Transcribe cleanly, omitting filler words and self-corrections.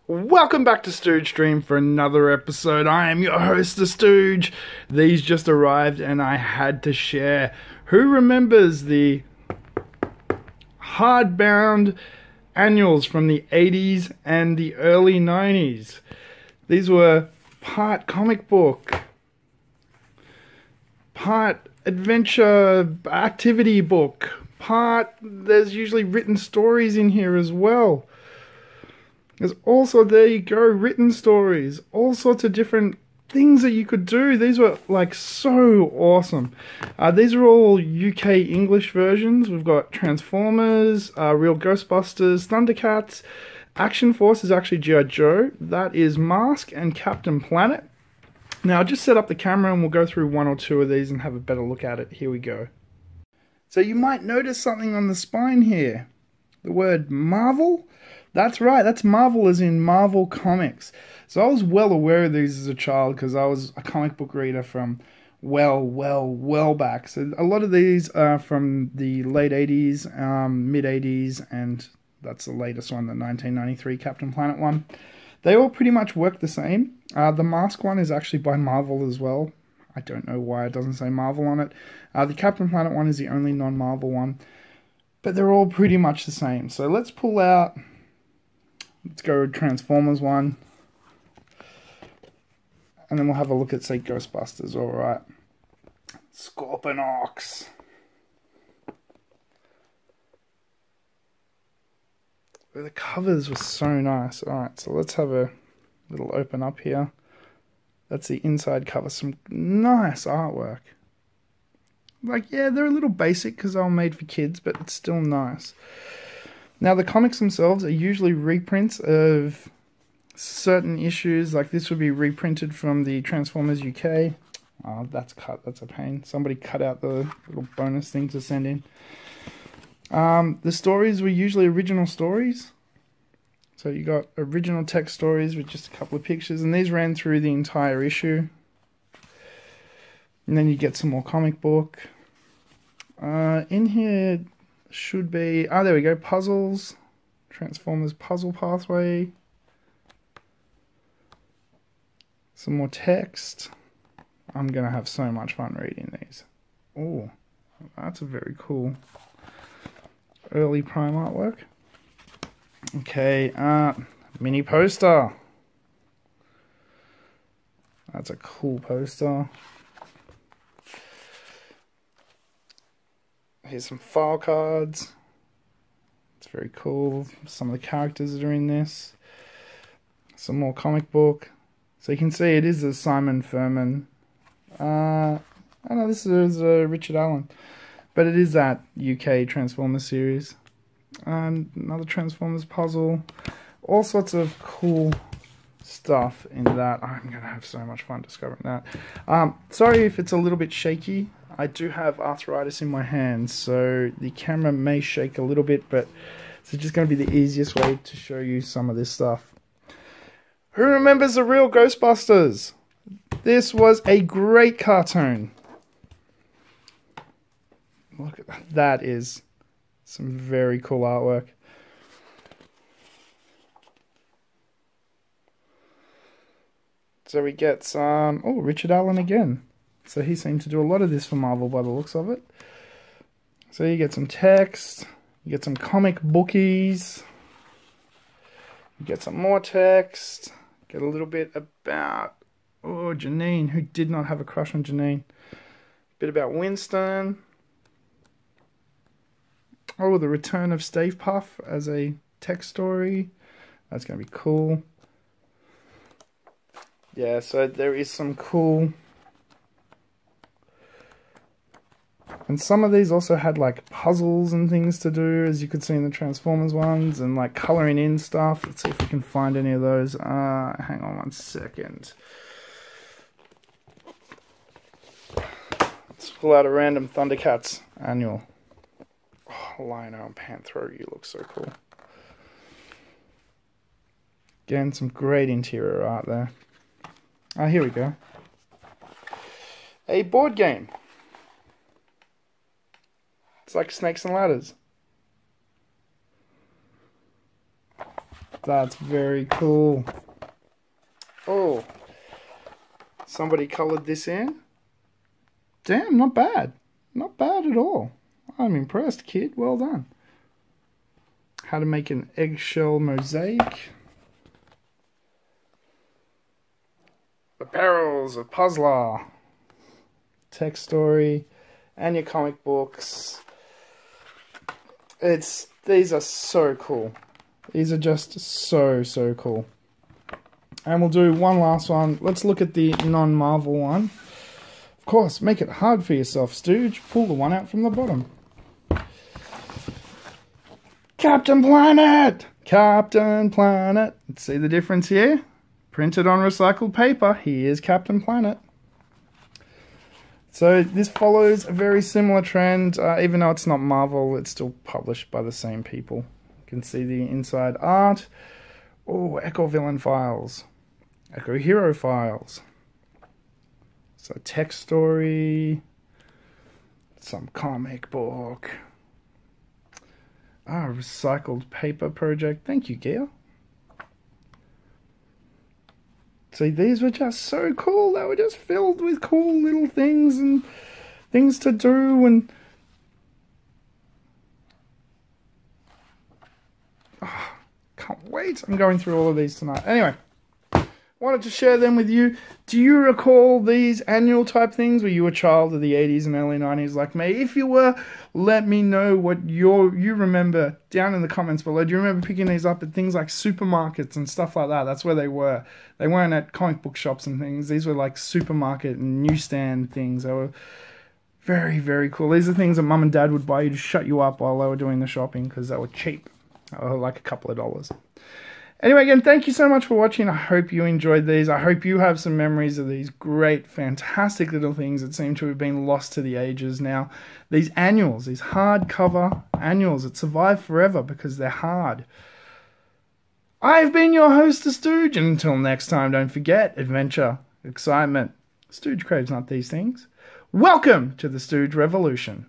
Welcome back to Stooge Stream for another episode. I am your host, the Stooge. These just arrived and I had to share. Who remembers the hardbound annuals from the 80s and the early 90s? These were part comic book, part adventure activity book, part there's usually written stories in here as well. There's also, there you go, written stories, all sorts of different things that you could do. These were like so awesome. These are all UK English versions. We've got Transformers, Real Ghostbusters, Thundercats. Action Force is actually G.I Joe. That is M.A.S.K and Captain Planet. Now I'll just set up the camera and we'll go through one or two of these and have a better look at it. Here we go. So you might notice something on the spine here. The word Marvel. That's right, that's Marvel as in Marvel Comics. So I was well aware of these as a child because I was a comic book reader from well back. So a lot of these are from the late 80s, mid 80s, and that's the latest one, the 1993 Captain Planet one. They all pretty much work the same. The M.A.S.K one is actually by Marvel as well. I don't know why it doesn't say Marvel on it. The Captain Planet one is the only non-Marvel one. But they're all pretty much the same. So let's pull out... Let's go with Transformers one. And then we'll have a look at, say, Ghostbusters, alright. Scorponok. The covers were so nice. Alright, so let's have a little open up here. That's the inside cover. Some nice artwork. Like, yeah, they're a little basic because they were made for kids, but it's still nice. Now, the comics themselves are usually reprints of certain issues. Like, this would be reprinted from the Transformers UK. Oh, that's cut. That's a pain. Somebody cut out the little bonus thing to send in. The stories were usually original stories. So you got original text stories with just a couple of pictures. And these ran through the entire issue. And then you get some more comic book. In here... should be, there we go, puzzles, Transformers puzzle pathway, some more text. I'm going to have so much fun reading these. Oh, that's a very cool early Prime artwork. Okay, mini poster. That's a cool poster. Here's some file cards. It's very cool. Some of the characters that are in this. Some more comic book. So you can see it is a Simon Furman. I know this is Richard Allen. But it is that UK Transformers series. Another Transformers puzzle. All sorts of cool stuff in that. I'm going to have so much fun discovering that. Sorry if it's a little bit shaky. I do have arthritis in my hands, so the camera may shake a little bit, but it's just going to be the easiest way to show you some of this stuff. Who remembers the Real Ghostbusters? This was a great cartoon. Look at that. That is some very cool artwork. So we get some... Oh, Richard Allen again. So he seemed to do a lot of this for Marvel by the looks of it. So you get some text, you get some comic bookies, you get some more text, get a little bit about, oh, Janine, who did not have a crush on Janine. Bit about Winston. Oh, the return of Stave Puff as a text story. That's going to be cool. Yeah, so there is some cool... And some of these also had like puzzles and things to do, as you could see in the Transformers ones, and like colouring in stuff. Let's see if we can find any of those. Hang on one second. Let's pull out a random Thundercats annual. Oh, Lionel and Panthro, you look so cool. Again, some great interior art there. Here we go. A board game. It's like Snakes and Ladders. That's very cool. Oh, somebody coloured this in. Damn, not bad. Not bad at all. I'm impressed, kid. Well done. How to make an eggshell mosaic. The Perils of Puzzler. Text story. And your comic books. These are so cool. These are just so cool. And we'll do one last one. Let's look at the non-Marvel one. Of course, make it hard for yourself, Stooge. Pull the one out from the bottom. Captain Planet! Captain Planet. See the difference here? Printed on recycled paper. Here's Captain Planet. So this follows a very similar trend. Even though it's not Marvel, it's still published by the same people. You can see the inside art. Oh, Echo Villain Files. Echo Hero Files. So text story. Some comic book. Recycled paper project. Thank you, Gia. See, these were just so cool. They were just filled with cool little things and things to do. And can't wait. I'm going through all of these tonight. Anyway, wanted to share them with you. Do you recall these annual type things? Were you a child of the 80s and early 90s like me? If you were, let me know what you remember down in the comments below. Do you remember picking these up at things like supermarkets and stuff like that? That's where they were. They weren't at comic book shops and things. These were like supermarket and newsstand things. They were very cool. These are things that mum and dad would buy you to shut you up while they were doing the shopping because they were cheap. Like a couple of dollars. Anyway, again, thank you so much for watching. I hope you enjoyed these. I hope you have some memories of these great, fantastic little things that seem to have been lost to the ages now. These annuals, these hardcover annuals that survive forever because they're hard. I've been your host, the Stooge, and until next time, don't forget, adventure, excitement. Stooge craves not these things. Welcome to the Stooge Revolution.